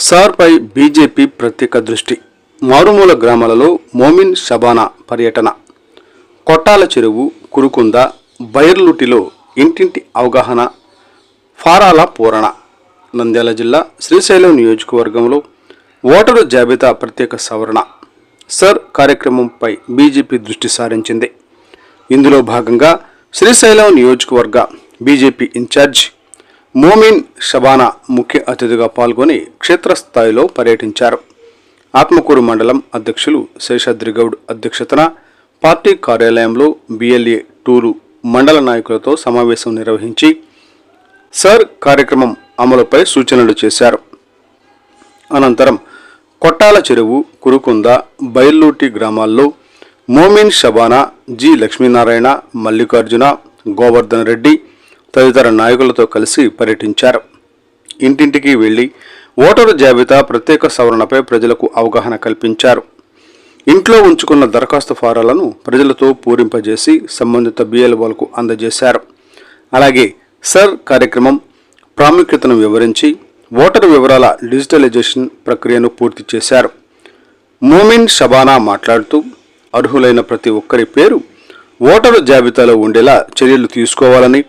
సార్పై BJP ప్రత్యేక దృష్టి. మారుమూల గ్రామాలలో మోమిన్ షబానా పర్యటన. కొట్టాల చెరువు, కురుకుంద, బైర్లుటిలో ఇంటింటి అవగాహన, ఫారాల పూరణ. నంద్యాల జిల్లా శ్రీశైలం నియోజకవర్గంలో ఓటరు జాబితా ప్రత్యేక సవరణ సర్ కార్యక్రమంపై బీజేపీ దృష్టి సారించింది. ఇందులో భాగంగా శ్రీశైలం నియోజకవర్గ బీజేపీ ఇన్ఛార్జ్ మోమిన్ షబానా ముఖ్య అతిథిగా పాల్గొని క్షేత్రస్థాయిలో పర్యటించారు. ఆత్మకూరు మండలం అధ్యక్షులు శేషాద్రిగౌడ్ అధ్యక్షతన పార్టీ కార్యాలయంలో బిఎల్ఏ టూరు మండల నాయకులతో సమావేశం నిర్వహించి సర్ కార్యక్రమం అమలుపై సూచనలు చేశారు. అనంతరం కొట్టాల చెరువు, కురుకుంద, బైర్లూటి గ్రామాల్లో మోమిన్ షబానా, జి లక్ష్మీనారాయణ, మల్లికార్జున, గోవర్ధన్ రెడ్డి తదితర నాయకులతో కలిసి పర్యటించారు. ఇంటింటికి వెళ్లి ఓటరు జాబితా ప్రత్యేక సవరణపై ప్రజలకు అవగాహన కల్పించారు. ఇంట్లో ఉంచుకున్న దరఖాస్తు ఫారాలను ప్రజలతో పూరింపజేసి సంబంధిత బిఎల్ఓలకు అందజేశారు. అలాగే సర్ కార్యక్రమం ప్రాముఖ్యతను వివరించి ఓటరు వివరాల డిజిటలైజేషన్ ప్రక్రియను పూర్తి చేశారు. మోమిన్ షబానా మాట్లాడుతూ అర్హులైన ప్రతి ఒక్కరి పేరు ఓటరు జాబితాలో ఉండేలా చర్యలు తీసుకోవాలని,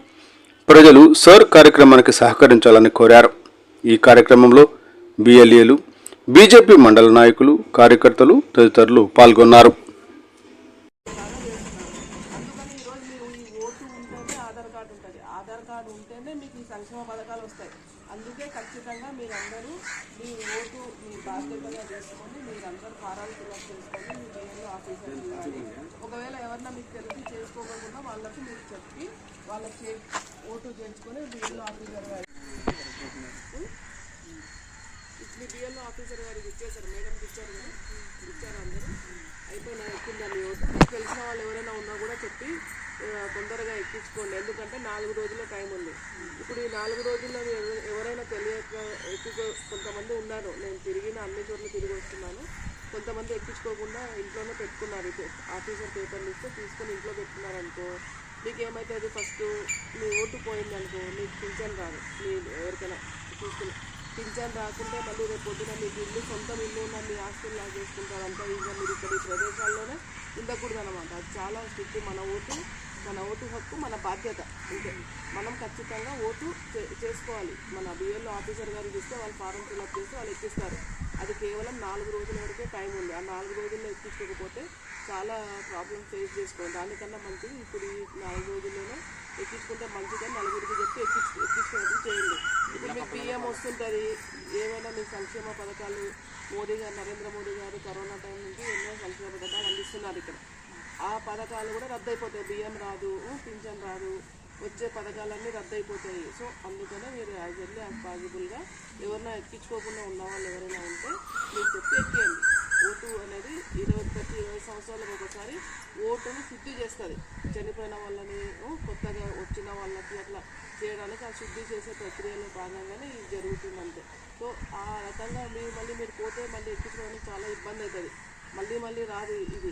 ప్రజలు సర్ కార్యక్రమానికి సహకరించాలని కోరారు. ఈ కార్యక్రమంలో బిఎల్ఏలు, బీజేపీ మండల నాయకులు, కార్యకర్తలు తదితరులు పాల్గొన్నారు. అందుకే ఖచ్చితంగా మీరందరూ మీ ఓటు మీ బాధ్యతగా చేసుకొని మీరందరూ ఫారాలు ఫిల్అప్ చేసుకొని మీ బిఎల్ఓ ఆఫీసర్ ఇవ్వాలి. ఒకవేళ ఎవరన్నా మీకు తెలిసి చేసుకోకుండా వాళ్ళకి మీరు చెప్పి వాళ్ళకి ఓటు చేయించుకొని బిఎల్ఓ ఆఫీసర్ గారు మీ బిఎల్ఓ ఆఫీసర్ గారికి ఇచ్చేసారు. మేడంకి ఇచ్చారు కదా, ఇచ్చారు. అందరూ అయిపోయినా ఎక్కిందని ఓటు. మీకు తెలిసిన వాళ్ళు ఎవరైనా ఉన్నా కూడా చెప్పి తొందరగా ఎక్కించుకోండి. ఎందుకంటే 4 రోజుల టైం ఉంది. ఇప్పుడు ఈ 4 రోజుల్లో ఎవరైనా తెలియక కొంతమంది ఉన్నారు. నేను తిరిగిన అన్ని చోట్ల తిరిగి వస్తున్నాను. కొంతమంది ఎక్కించుకోకుండా ఇంట్లోనే పెట్టుకున్నారు. ఆఫీసర్ పేపర్లు ఇస్తే తీసుకొని ఇంట్లో పెట్టుకున్నారనుకో, మీకు ఏమవుతుంది, ఫస్ట్ మీ ఓటు పోయిందనుకో మీకు పింఛన్ రాదు. మీ ఎవరికైనా తీసుకుని పింఛన్ రాకుంటే మళ్ళీ రేపు పొద్దున మీకు ఇల్లు, సొంతం ఇల్లు ఉన్న మీ ఆస్తులు లాగా చేసుకుంటారంతా. ఇంకా మీరు ఇక్కడ ఈ ప్రదేశాల్లోనే ఉండకూడదు అనమాట. అది చాలా స్ట్రిక్ట్. మన ఓటు హక్కు మన బాధ్యత. అంతే, మనం ఖచ్చితంగా ఓటు చేసుకోవాలి. మన బిఎల్ఓ ఆఫీసర్ గారికి ఇస్తే వాళ్ళు ఫారం ఫిల్అప్ చేసి వాళ్ళు ఎక్కిస్తారు. అది కేవలం 4 రోజుల వరకే టైం ఉంది. ఆ 4 రోజుల్లో ఎక్కించకపోతే చాలా ప్రాబ్లమ్స్ ఫేస్ చేసుకోవాలి. దానికన్నా మంచిది ఇప్పుడు ఈ 4 రోజుల్లోనే ఎక్కించుకుంటే మంచిగా నలుగురికి చెప్పి ఎక్కించుకున్నట్టు చేయండి. ఇప్పుడు మీకు పిఎం వస్తుంటుంది, ఏమైనా మీ సంక్షేమ పథకాలు మోదీ గారు, నరేంద్ర మోదీ గారు కరోనా టైం నుంచి ఎన్నో సంక్షేమ పథకాలు అందిస్తున్నారు. ఇక్కడ ఆ పథకాలు కూడా రద్దు అయిపోతాయి. బియ్యం రాదు, పింఛన్ రాదు, వచ్చే పథకాలన్నీ రద్దు అయిపోతాయి. సో అందుకనే మీరు యాజ్ ఎర్లీ యాజ్ పాసిబుల్గా ఎవరైనా ఎక్కించుకోకుండా ఉన్న వాళ్ళు ఎవరైనా ఉంటే మీరు చెప్పి ఎక్కియండి. ఓటు అనేది ప్రతి 20 సంవత్సరాలకు ఒకసారి ఓటును శుద్ధి చేస్తుంది. చనిపోయిన వాళ్ళని, కొత్తగా వచ్చిన వాళ్ళకి అట్లా చేయడానికి ఆ శుద్ధి చేసే ప్రక్రియలో భాగంగానే ఇది జరుగుతుంది అంతే. సో ఆ రకంగా మీరు పోతే మళ్ళీ ఎక్కించుకోవడానికి చాలా ఇబ్బంది అవుతుంది. మళ్ళీ రాదు ఇది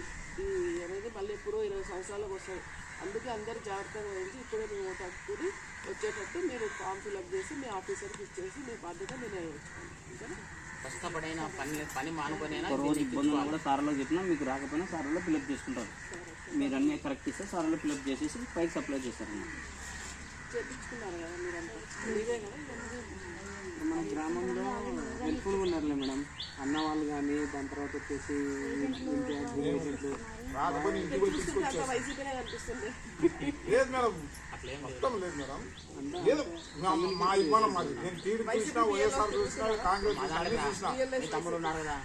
అనేది మళ్ళీ ఎప్పుడో 20 సంవత్సరాలకు వస్తుంది. అందుకే అందరూ జాగ్రత్తగా వహించి ఇప్పుడే మీ ఓటు హక్కుని వచ్చేటట్టు మీరు ఫామ్ ఫిల్అప్ చేసి మీ ఆఫీసర్కి ఇచ్చేసి మీ బాధ్యత మీరు నెరవేర్చుకోండి. కష్టపడైనా పని మానుకొనైనా కూడా సార్లో చెప్పినా మీకు రాకపోయినా సార్లో ఫిల్అప్ చేసుకుంటారు. మీరు అన్నీ కరెక్ట్ ఇస్తే సార్లో ఫిల్అప్ చేసేసి పైకి సప్లై చేస్తారు. చేయించుకున్నారు కదా మీరంతా, మీరే కదా. మన గ్రామంలో హెల్ప్ఫుల్గా ఉన్నారులే మేడం. అన్న వాళ్ళు కానీ, దాని తర్వాత వచ్చేసి వైసీపీనే కనిపిస్తుంది. లేదు మేడం, మొత్తం లేదు మేడం. లేదు మా ఇబ్బంది మాది. నేను టీడీపీ చూసినా, వైఎస్ఆర్ చూసినా, కాంగ్రెస్ చూసినా. తమ్ముడు ఉన్నారు కదా,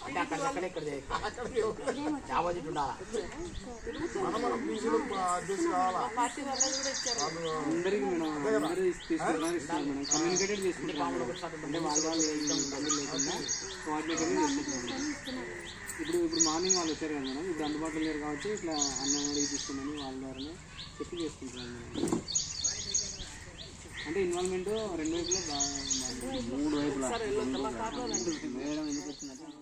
అంటే అక్కడ మనం బీసీలో అడ్జస్ట్ కావాలా? అందరికీ మేడం తీసుకున్నాం మేడం. కమ్యూనికేటెడ్ చేసుకుంటాం. అంటే వాళ్ళు లేకుండా కోఆర్డినేటెడ్ చేసుకుంటున్నాం. ఇప్పుడు మార్నింగ్ వాళ్ళు వచ్చారు కదా మేడం, ఇప్పుడు అందుబాటులో లేరు కాబట్టి ఇట్లా అన్నం అడిగి తీసుకున్నాను వాళ్ళ ద్వారానే చెప్పి చేసుకుంటున్నాను మేడం. అంటే ఇన్వాల్వ్మెంట్ 2 వైపులా బాగా, 3 వైపులా మేడం ఎందుకు వచ్చినట్టు